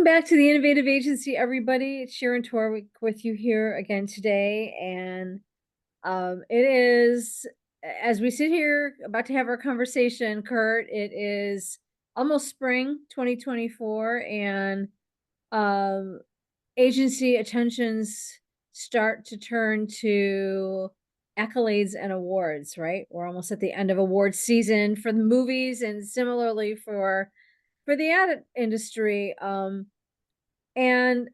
back to the Innovative Agency, everybody. It's Sharon Torwick with you here again today. And it is, as we sit here about to have our conversation, Kurt, it is almost spring 2024, and um, agency attentions start to turn to accolades and awards, right? We're almost at the end of awards season for the movies, and similarly for the ad industry. And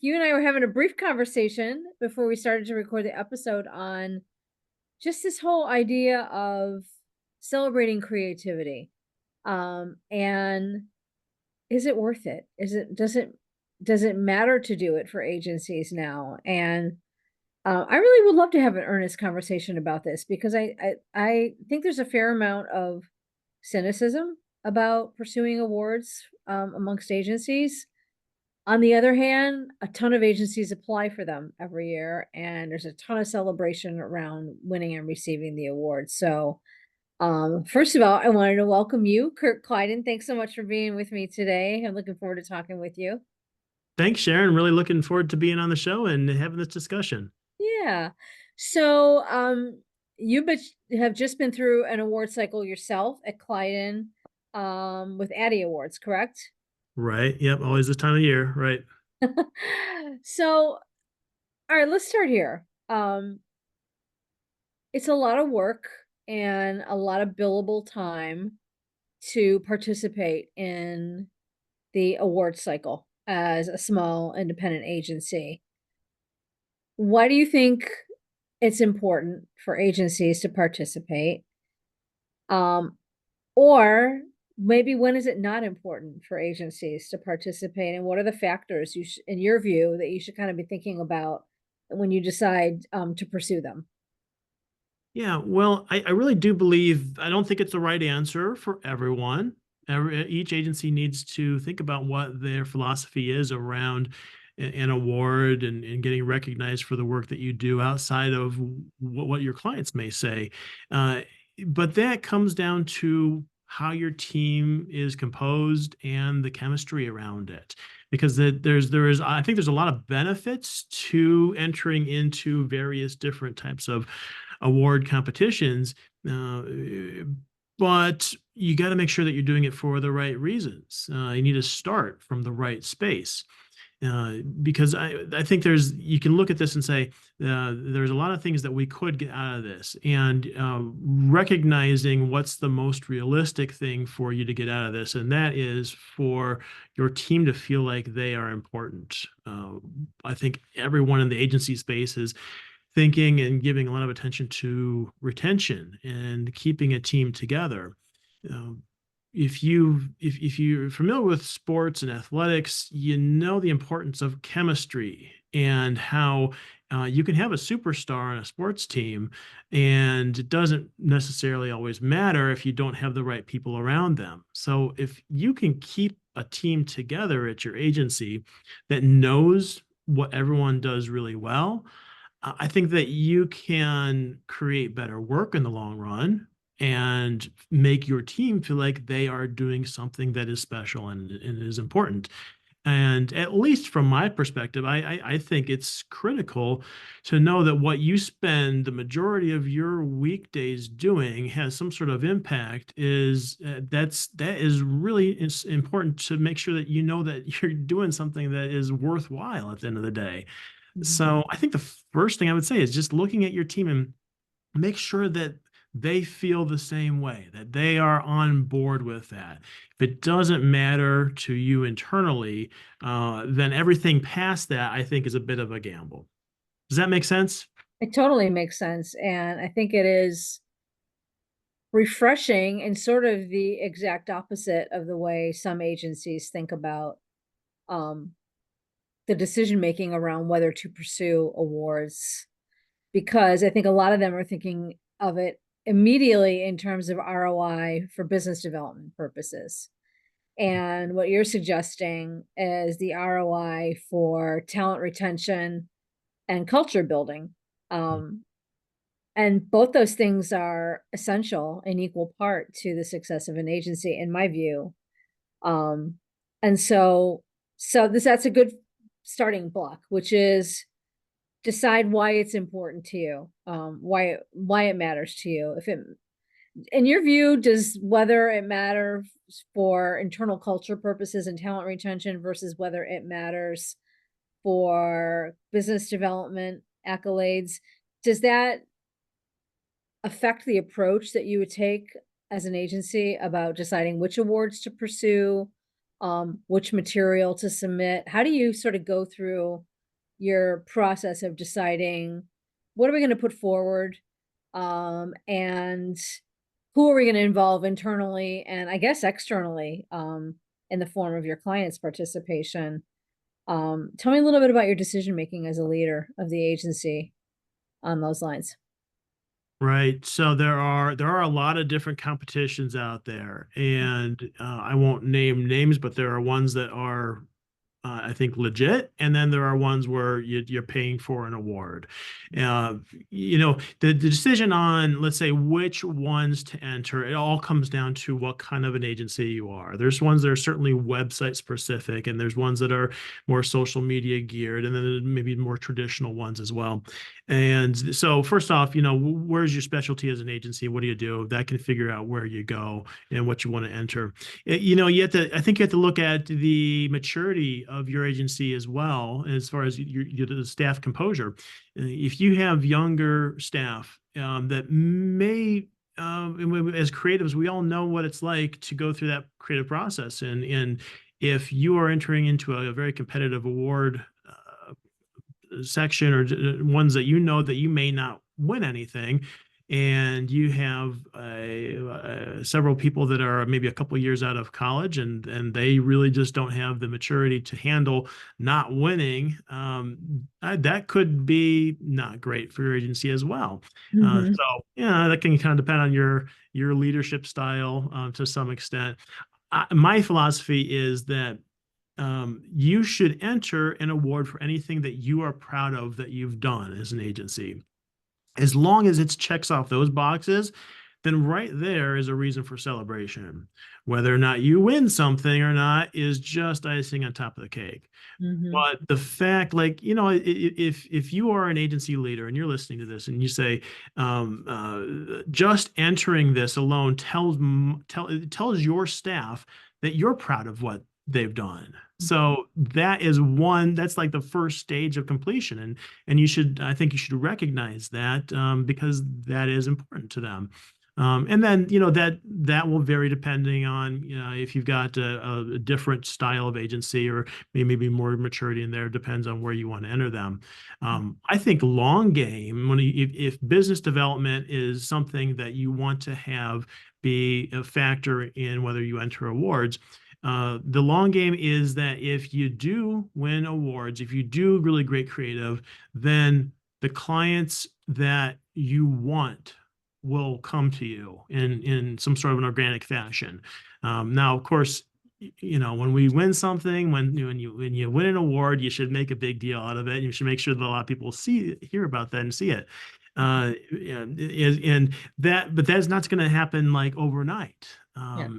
you and I were having a brief conversation before we started to record the episode on just this whole idea of celebrating creativity. And is it worth it? Does it matter to do it for agencies now? And I really would love to have an earnest conversation about this, because I think there's a fair amount of cynicism about pursuing awards amongst agencies. On the other hand, a ton of agencies apply for them every year, and there's a ton of celebration around winning and receiving the award. So, first of all, I wanted to welcome you, Kurt Kleidon. Thanks so much for being with me today. I'm looking forward to talking with you. Thanks, Sharon. Really looking forward to being on the show and having this discussion. Yeah. So, you have just been through an award cycle yourself at Kleidon, with Addy Awards, correct? Right. Yep. Always this time of year. Right. So, all right, let's start here. It's a lot of work and a lot of billable time to participate in the award cycle as a small independent agency. Why do you think it's important for agencies to participate? Um, or maybe when is it not important for agencies to participate? And what are the factors in your view, that you should kind of be thinking about when you decide to pursue them? Yeah. Well, I really do believe, I don't think it's the right answer for everyone. Each agency needs to think about what their philosophy is around an award and getting recognized for the work that you do outside of what your clients may say. Uh, but that comes down to how your team is composed and the chemistry around it. Because I think there's a lot of benefits to entering into various different types of award competitions. Uh, but you got to make sure that you're doing it for the right reasons. You need to start from the right space. Because I think you can look at this and say there's a lot of things that we could get out of this, and recognizing what's the most realistic thing for you to get out of this, and that is for your team to feel like they are important. I think everyone in the agency space is thinking and giving a lot of attention to retention and keeping a team together. Um, if you're familiar with sports and athletics, you know the importance of chemistry and how you can have a superstar on a sports team, and it doesn't necessarily always matter if you don't have the right people around them. So if you can keep a team together at your agency that knows what everyone does really well, I think that you can create better work in the long run and make your team feel like they are doing something that is special and is important. And at least from my perspective, I think it's critical to know that what you spend the majority of your weekdays doing has some sort of impact. That is really important to make sure that you know that you're doing something that is worthwhile at the end of the day. Mhm. So I think the first thing I would say is just looking at your team and make sure that they feel the same way, that they are on board with that. If it doesn't matter to you internally, then everything past that, I think, is a bit of a gamble. Does that make sense? It totally makes sense. And I think it is refreshing and sort of the exact opposite of the way some agencies think about um, the decision making around whether to pursue awards. Because I think a lot of them are thinking of it immediately in terms of ROI for business development purposes. And what you're suggesting is the ROI for talent retention and culture building. Um, and both those things are essential in equal part to the success of an agency, in my view. Um, and so So that's a good starting block, which is decide why it's important to you, why it matters to you. If it, in your view, does whether it matters for internal culture purposes and talent retention versus whether it matters for business development accolades, does that affect the approach that you would take as an agency about deciding which awards to pursue, which material to submit? How do you sort of go through your process of deciding what are we going to put forward, and who are we going to involve internally and I guess externally, in the form of your clients' participation? Tell me a little bit about your decision making as a leader of the agency on those lines. Right. So there are a lot of different competitions out there, and I won't name names, but there are ones that are I think legit, and then there are ones where you're paying for an award. Uh, the decision on, let's say, which ones to enter, it all comes down to what kind of an agency you are. There's ones that are certainly website specific, and there's ones that are more social media geared, and then maybe more traditional ones as well. And so, first off, where's your specialty as an agency? What do you do? That can figure out where you go and what you want to enter. You have to, I think you have to look at the maturity of your agency as well, as far as the staff composure. If you have younger staff that may, as creatives, we all know what it's like to go through that creative process. And if you are entering into a very competitive award section, or ones that that you may not win anything, and you have several people that are maybe a couple of years out of college, and they really just don't have the maturity to handle not winning, that could be not great for your agency as well. Mhm. So yeah, that can kind of depend on your leadership style to some extent. My philosophy is that you should enter an award for anything that you are proud of that you've done as an agency. As long as it checks off those boxes, then right there is a reason for celebration. Whether or not you win something or not is just icing on top of the cake. Mhm. But the fact, like, if you are an agency leader and you're listening to this and you say, just entering this alone tells your staff that you're proud of what they've done. So that's like the first stage of completion, and I think you should recognize that, because that is important to them. And then that will vary depending on if you've got a different style of agency, or maybe more maturity in there. Depends on where you want to enter them. I think long game, if business development is something that you want to have be a factor in whether you enter awards, the long game is that if you do win awards, if you do really great creative, then the clients that you want will come to you in some sort of an organic fashion. Now, of course, when we win something, when you win an award, you should make a big deal out of it. You should make sure that a lot of people hear about that and see it. And but that's not going to happen like overnight. Yeah.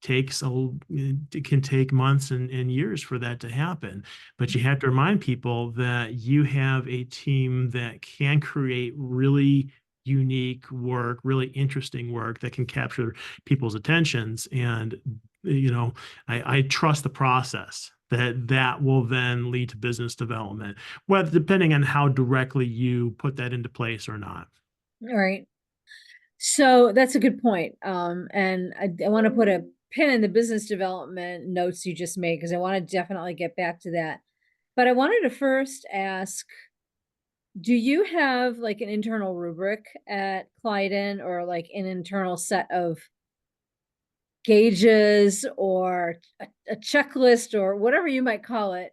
It can take months and years for that to happen. But you have to remind people that you have a team that can create really unique work, really interesting work that can capture people's attentions. And I trust the process that will then lead to business development, whether depending on how directly you put that into place or not. All right. So that's a good point. And I want to put a pin in the business development notes you just made because I want to definitely get back to that. But I wanted to first ask, do you have like an internal rubric at Kleidon or like an internal set of gauges or a checklist or whatever you might call it?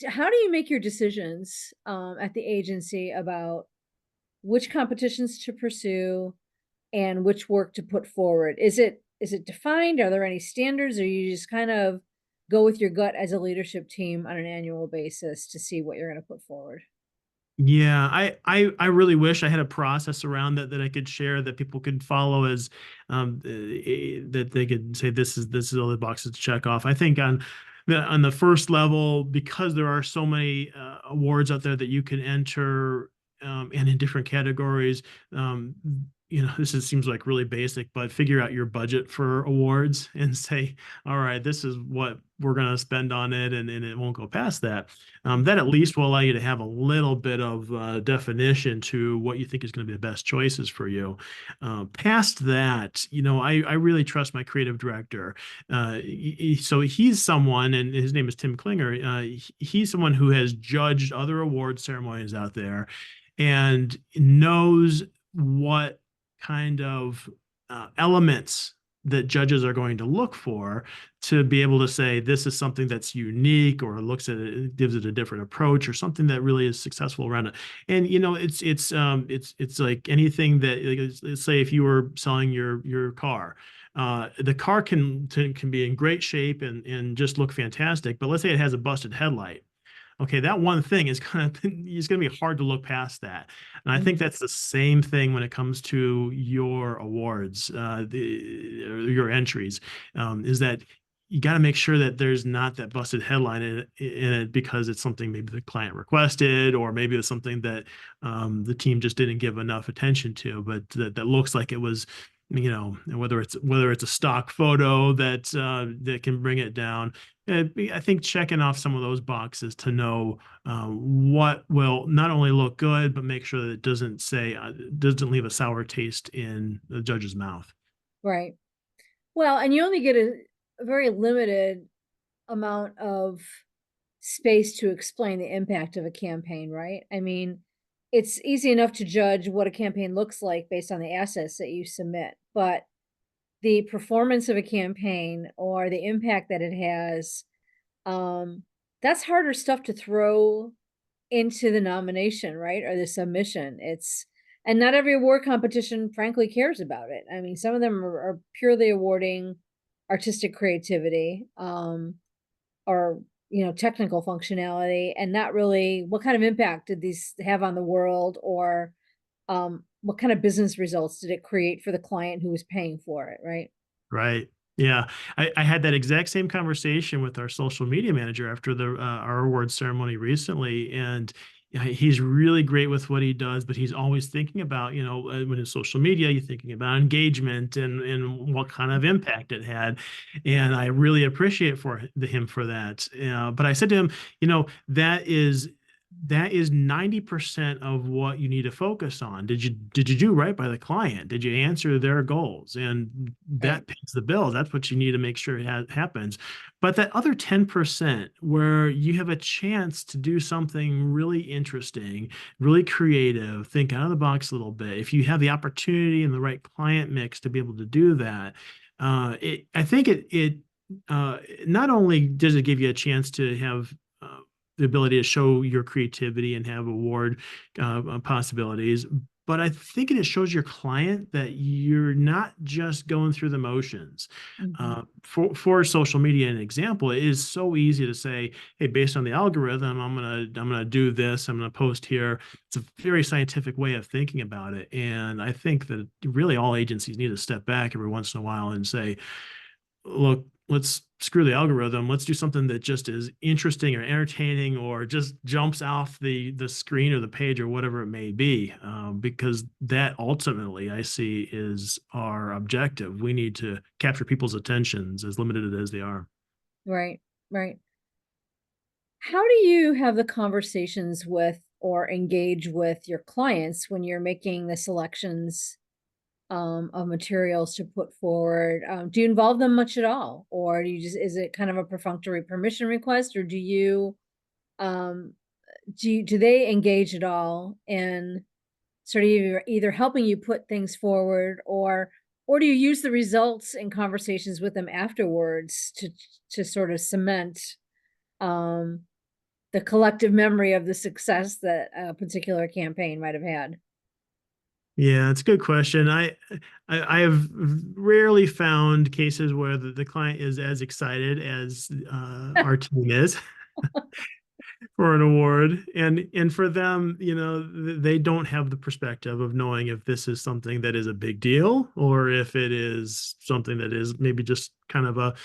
How do you make your decisions at the agency about which competitions to pursue and which work to put forward? Is it defined? Are there any standards, or you just kind of go with your gut as a leadership team on an annual basis to see what you're going to put forward? Yeah, I really wish I had a process around that I could share, that people could follow, that they could say this is all the boxes to check off. I think on on the first level, because there are so many awards out there that you can enter, and in different categories. um, seems like really basic, but figure out your budget for awards and say, all right, this is what we're going to spend on it, and it won't go past that. That at least will allow you to have a little bit of definition to what you think is going to be the best choices for you. Past that, I really trust my creative director. So he's someone, and his name is Tim Klinger. He's someone who has judged other award ceremonies out there and knows what kind of elements that judges are going to look for to be able to say this is something that's unique, or looks at it, gives it a different approach, or something that really is successful around it. And it's like anything that, like, let's say if you were selling your car. The car can be in great shape and just look fantastic, but let's say it has a busted headlight. Okay, that one thing is gonna it's gonna be hard to look past that. And I think Mhm. that's the same thing when it comes to your awards, your entries, is that you got to make sure that there's not that busted headline in it because it's something maybe the client requested, or maybe it's something that the team just didn't give enough attention to, but that looks like it was, whether it's a stock photo that can bring it down. I think checking off some of those boxes to know what will not only look good, but make sure that it doesn't leave a sour taste in the judge's mouth. Right. Well, and you only get a very limited amount of space to explain the impact of a campaign, right? I mean, it's easy enough to judge what a campaign looks like based on the assets that you submit, but the performance of a campaign or the impact that it has, um, that's harder stuff to throw into the nomination, right? Or the submission. And not every award competition, frankly, cares about it. I mean, some of them are purely awarding artistic creativity, or technical functionality, and not really what kind of impact did these have on the world, or what kind of business results did it create for the client who was paying for it, right? Right. Yeah. I had that exact same conversation with our social media manager after our award ceremony recently. And he's really great with what he does, but he's always thinking about, when it's social media, you're thinking about engagement and what kind of impact it had. And I really appreciate him for that. But I said to him, that is 90% of what you need to focus on. Did you do right by the client? Did you answer their goals? And Right. that pays the bill. That's what you need to make sure happens. But that other 10% where you have a chance to do something really interesting, really creative, think out of the box a little bit. If you have the opportunity and the right client mix to be able to do that, I think not only does it give you a chance to have the ability to show your creativity and have award possibilities. But I think it shows your client that you're not just going through the motions. Mhm. For social media, an example, it is so easy to say, "Hey, based on the algorithm, I'm gonna do this. I'm gonna post here." It's a very scientific way of thinking about it, and I think that really all agencies need to step back every once in a while and say, look, let's screw the algorithm. Let's do something that just is interesting or entertaining, or just jumps off the screen or the page or whatever it may be. Because that ultimately I see is our objective. We need to capture people's attentions, as limited as they are. Right. Right. How do you have the conversations with or engage with your clients when you're making the selections of materials to put forward? Do you involve them much at all, or is it kind of a perfunctory permission request, or um, do they engage at all in sort of either helping you put things forward, or do you use the results in conversations with them afterwards to sort of cement um, the collective memory of the success that a particular campaign might have had? Yeah, it's a good question. I have rarely found cases where the client is as excited as our team is for an award. And for them, they don't have the perspective of knowing if this is something that is a big deal, or if it is something that is maybe just kind of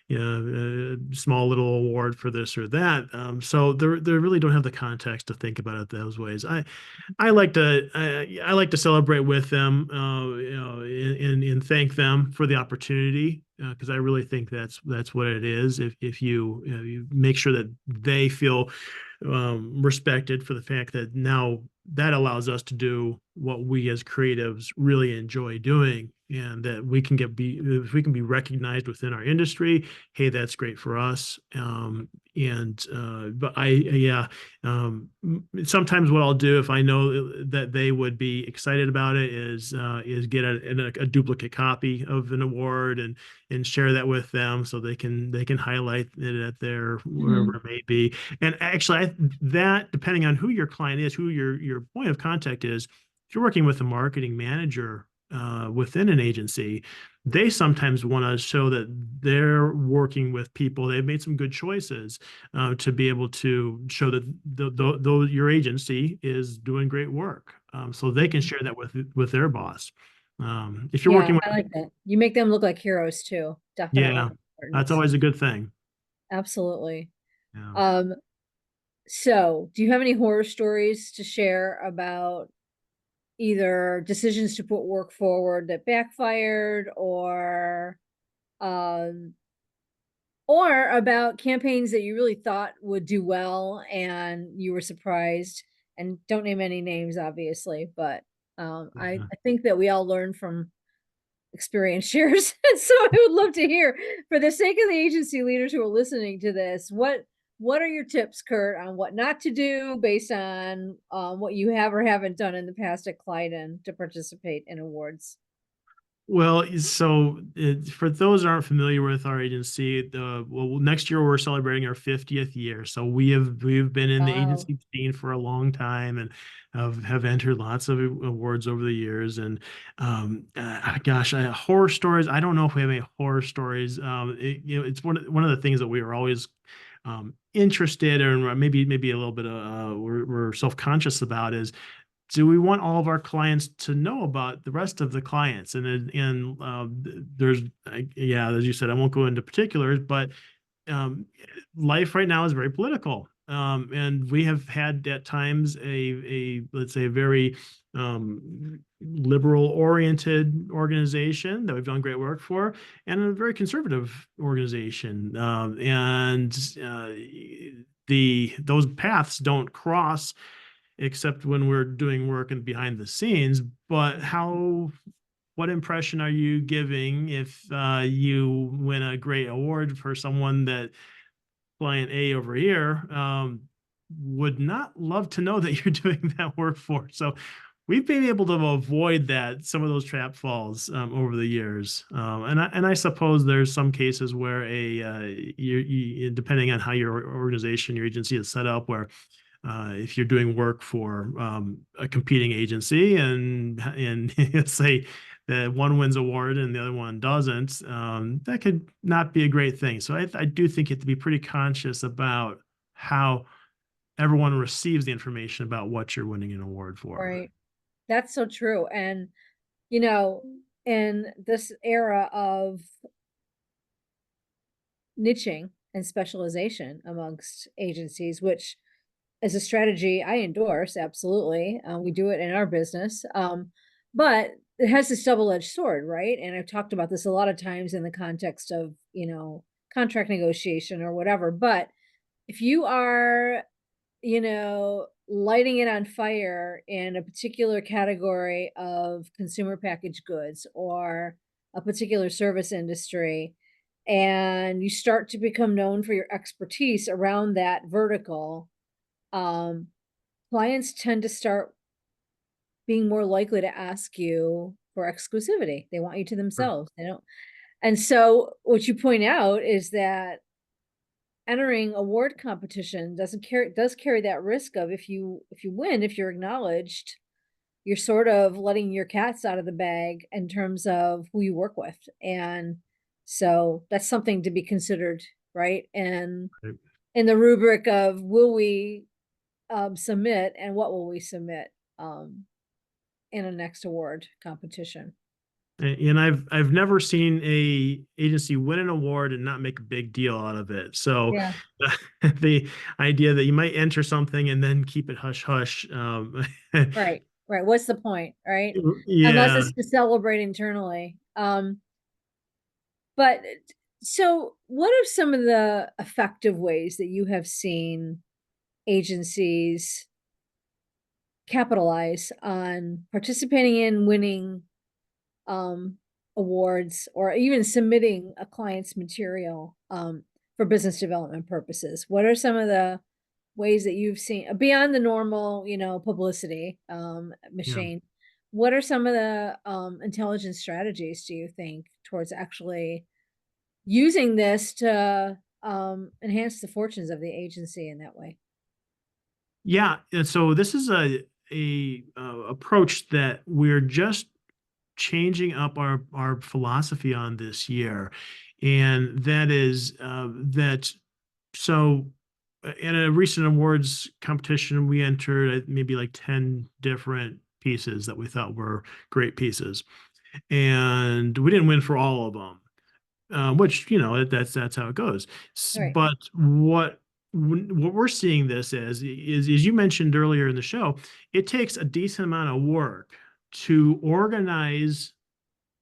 small little award for this or that. So they really don't have the context to think about it those ways. I like to celebrate with them, and thank them for the opportunity, because I really think that's what it is. If you make sure that they feel respected for the fact that now that allows us to do what we as creatives really enjoy doing, and that we can be if we can be recognized within our industry, hey, that's great for us. And but I yeah Sometimes what I'll do if I know that they would be excited about it is get a duplicate copy of an award and share that with them so they can highlight it at their wherever Mhm. it may be. And actually, that depending on who your client is, who your point of contact is, if you're working with a marketing manager within an agency, they sometimes want to show that they're working with people. They've made some good choices to be able to show that your agency is doing great work, so they can Mhm. share that with their boss. If you're Yeah, working with, I like that. You make them look like heroes too. yeah, Definitely that's important. always a good thing. Absolutely. Yeah. Um, so do you have any horror stories to share about either decisions to put work forward that backfired um or about campaigns that you really thought would do well and you were surprised? And don't name any names, obviously, but I think that we all learn from experience shares. And so I would love to hear, for the sake of the agency leaders who are listening to this, what are your tips, Kurt, on what not to do based on what you have or haven't done in the past at Kleidon to participate in awards? Well, for those who aren't familiar with our agency, next year we're celebrating our 50th year. So we've been in the Wow. agency scene for a long time and have entered lots of awards over the years. And gosh, horror stories. I don't know if we have any horror stories. It's one of the things that we are always interested in, or maybe a little bit we're self-conscious about, is do we want all of our clients to know about the rest of the clients? There's, yeah, as you said, I won't go into particulars, but um, life right now is very political. And we have had at times let's say a very liberal oriented organization that we've done great work for, and a very conservative organization. And those paths don't cross except when we're doing work and behind the scenes. But what impression are you giving if you win a great award for someone that client A over here would not love to know that you're doing that work for? So we've been able to avoid some of those trap falls over the years. And I suppose there's some cases where depending on how your organization, your agency is set up, where if you're doing work for a competing agency and let's say that one wins award and the other one doesn't, that could not be a great thing. So I do think you have to be pretty conscious about how everyone receives the information about what you're winning an award for. Right. That's so true. And, you know, in this era of niching and specialization amongst agencies, which is a strategy I endorse, absolutely. We do it in our business. But it has this double-edged sword, right? And I've talked about this a lot of times in the context of, contract negotiation or whatever. But if you are, lighting it on fire in a particular category of consumer packaged goods or a particular service industry, and you start to become known for your expertise around that vertical, um, clients tend to start being more likely to ask you for exclusivity. They want you to themselves. They don't. And so what you point out is that entering award competition does carry that risk of, if you win, if you're acknowledged, you're sort of letting your cats out of the bag in terms of who you work with. And so that's something to be considered, right? And in the rubric of, will we submit, and what will we submit um, in a next award competition? And I've never seen a agency win an award and not make a big deal out of it. So Yeah. the idea that you might enter something and then keep it hush hush, Right. Right. What's the point, right? Unless yeah, it's to celebrate internally. But so what are some of the effective ways that you have seen agencies capitalize on participating in winning um, awards or even submitting a client's material for business development purposes? What are some of the ways that you've seen beyond the normal, publicity yeah. machine? What are some of the intelligence strategies do you think towards actually using this to enhance the fortunes of the agency in that way? Yeah, and so this is a approach that we're just changing up our philosophy on this year, and that is that so in a recent awards competition, we entered maybe like 10 different pieces that we thought were great pieces, and we didn't win for all of them, which that's how it goes. Right. But what we're seeing this as you mentioned earlier in the show, it takes a decent amount of work to organize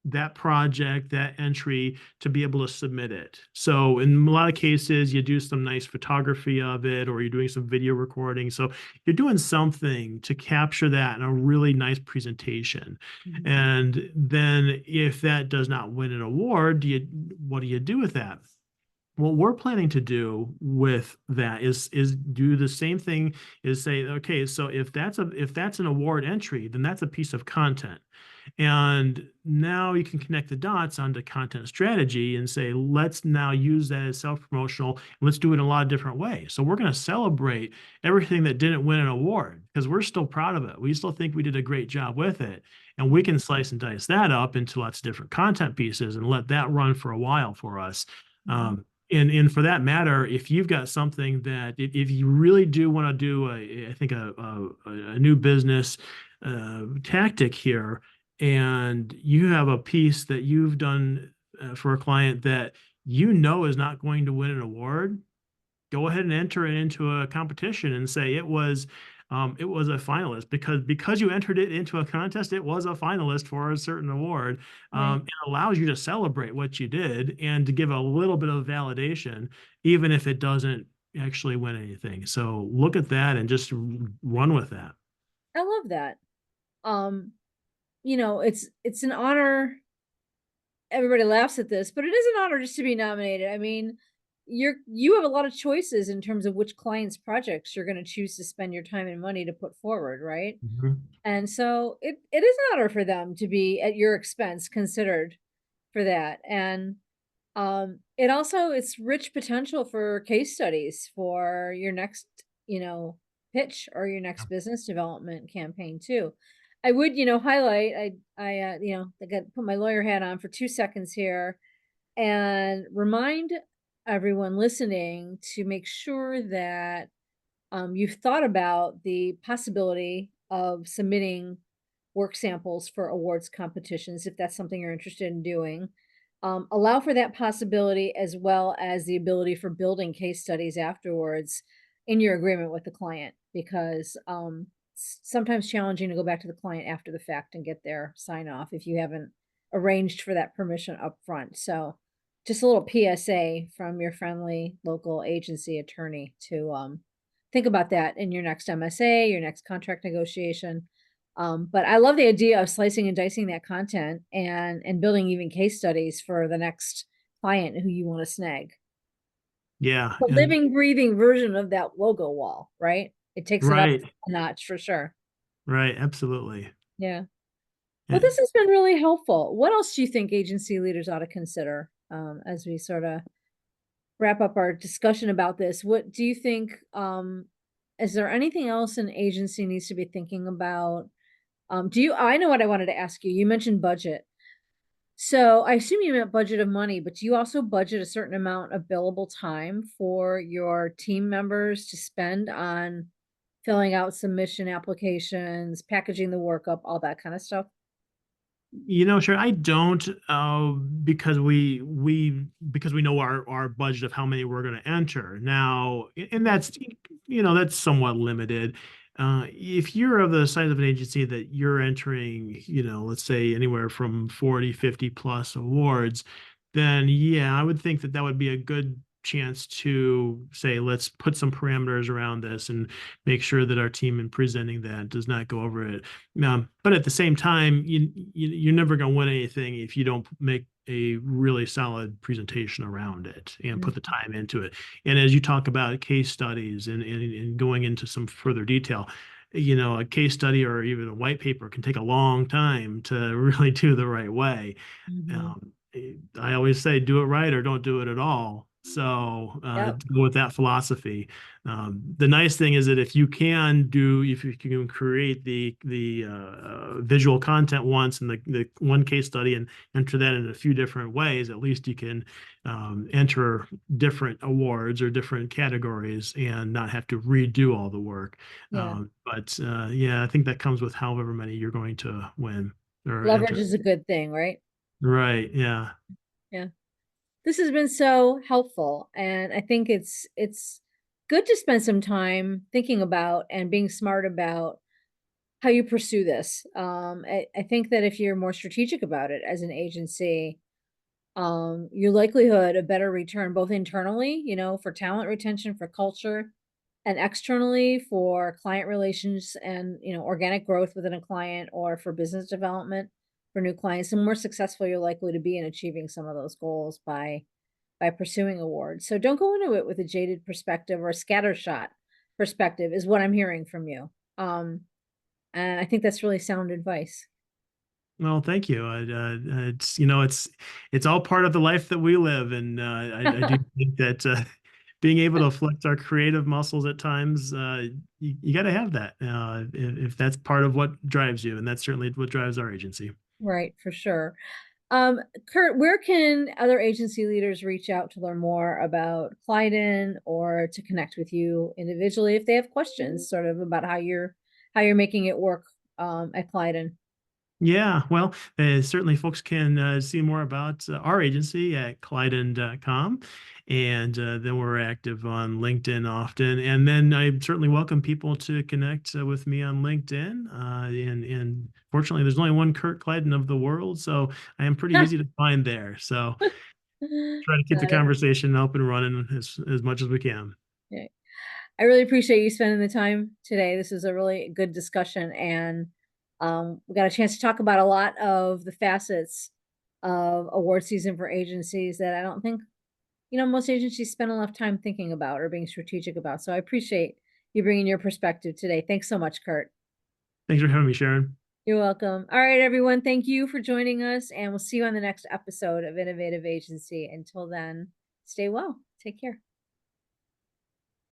that project, that entry, to be able to submit it. So in a lot of cases, you do some nice photography of it, or you're doing some video recording. So you're doing something to capture that in a really nice presentation. Mhm. And then if that does not win an award, what do you do with that? What we're planning to do with that is do the same thing, is say, okay, so if that's an award entry, then that's a piece of content. And now you can connect the dots onto content strategy and say, let's now use that as self-promotional. Let's do it in a lot of different ways. So we're going to celebrate everything that didn't win an award because we're still proud of it. We still think we did a great job with it. And we can slice and dice that up into lots of different content pieces and let that run for a while for us. Mhm. And for that matter, if you've got something that if you really do want to do I think a new business tactic here, and you have a piece that you've done for a client that is not going to win an award, go ahead and enter it into a competition and say it was a finalist because you entered it into a contest. It was a finalist for a certain award. Right. It allows you to celebrate what you did and to give a little bit of validation, even if it doesn't actually win anything. So look at that and just run with that. I love that. Um, it's an honor. Everybody laughs at this, but it is an honor just to be nominated. I mean, you have a lot of choices in terms of which clients' projects you're going to choose to spend your time and money to put forward, right? Mhm. And so it is an honor for them to be at your expense considered for that. And it also it's rich potential for case studies for your next, pitch or your next business development campaign too. I would, highlight I got put my lawyer hat on for 2 seconds here and remind everyone listening to make sure that you've thought about the possibility of submitting work samples for awards competitions if that's something you're interested in doing. Allow for that possibility as well as the ability for building case studies afterwards in your agreement with the client because sometimes challenging to go back to the client after the fact and get their sign off if you haven't arranged for that permission up front. So just a little PSA from your friendly local agency attorney to think about that in your next MSA, your next contract negotiation. But I love the idea of slicing and dicing that content and building even case studies for the next client who you want to snag. Yeah, The and living, breathing version of that logo wall, right? It takes it up right, a notch for sure. right, absolutely. Yeah. Well, Yeah. this has been really helpful. What else do you think agency leaders ought to consider as we sort of wrap up our discussion about this? What do you think? Is there anything else an agency needs to be thinking about? I know what I wanted to ask you. You mentioned budget. So I assume you meant budget of money, but do you also budget a certain amount of billable time for your team members to spend on filling out submission applications, packaging the work up, all that kind of stuff? Sure, I don't, because we know our budget of how many we're going to enter now, and Mhm. that's somewhat limited. If you're of the size of an agency that you're entering, let's say anywhere from 40, 50 plus awards, then yeah, I would think that that would be a good chance to say, let's put some parameters around this and make sure that our team in presenting that does not go over it. But at the same time, you're never going to win anything if you don't make a really solid presentation around it and put the Mhm. time into it. And as you talk about case studies and going into some further detail, a case study or even a white paper can take a long time to really do the right way. Mhm. I always say, do it right or don't do it at all. So Yep. go with that philosophy. The nice thing is that if you can create the visual content once in the one case study and enter that in a few different ways, at least you can enter different awards or different categories and not have to redo all the work. Yeah. But yeah, I think that comes with however many you're going to win or Leverage enter. is a good thing, right? Right. Yeah. Yeah. This has been so helpful, and I think it's good to spend some time thinking about and being smart about how you pursue this. I think that if you're more strategic about it as an agency, your likelihood of better return, both internally, for talent retention, for culture, and externally for client relations and, organic growth within a client or for business development for new clients, the more successful you're likely to be in achieving some of those goals by pursuing awards. So don't go into it with a jaded perspective or a scattershot perspective is what I'm hearing from you. And I think that's really sound advice. Well, thank you. It's all part of the life that we live, and I do think that being able to flex our creative muscles at times, you got to have that if that's part of what drives you, and that's certainly what drives our agency. Right, for sure. Kurt, where can other agency leaders reach out to learn more about Kleidon or to connect with you individually if they have questions sort of about how you're making it work at Kleidon? Yeah, well, certainly folks can see more about our agency at Kleidon.com. And then we're active on LinkedIn often. And then I certainly welcome people to connect with me on LinkedIn. And fortunately, there's only one Kurt Kleidon of the world. So I am pretty easy to find there. So try to keep the Got it. conversation up and running as much as we can. Yeah. I really appreciate you spending the time today. This is a really good discussion, and we got a chance to talk about a lot of the facets of award season for agencies that I don't think most agencies spend enough time thinking about or being strategic about. So I appreciate you bringing your perspective today. Thanks so much, Kurt. Thanks for having me, Sharon. You're welcome. All right, everyone. Thank you for joining us, and we'll see you on the next episode of Innovative Agency. Until then, stay well. Take care.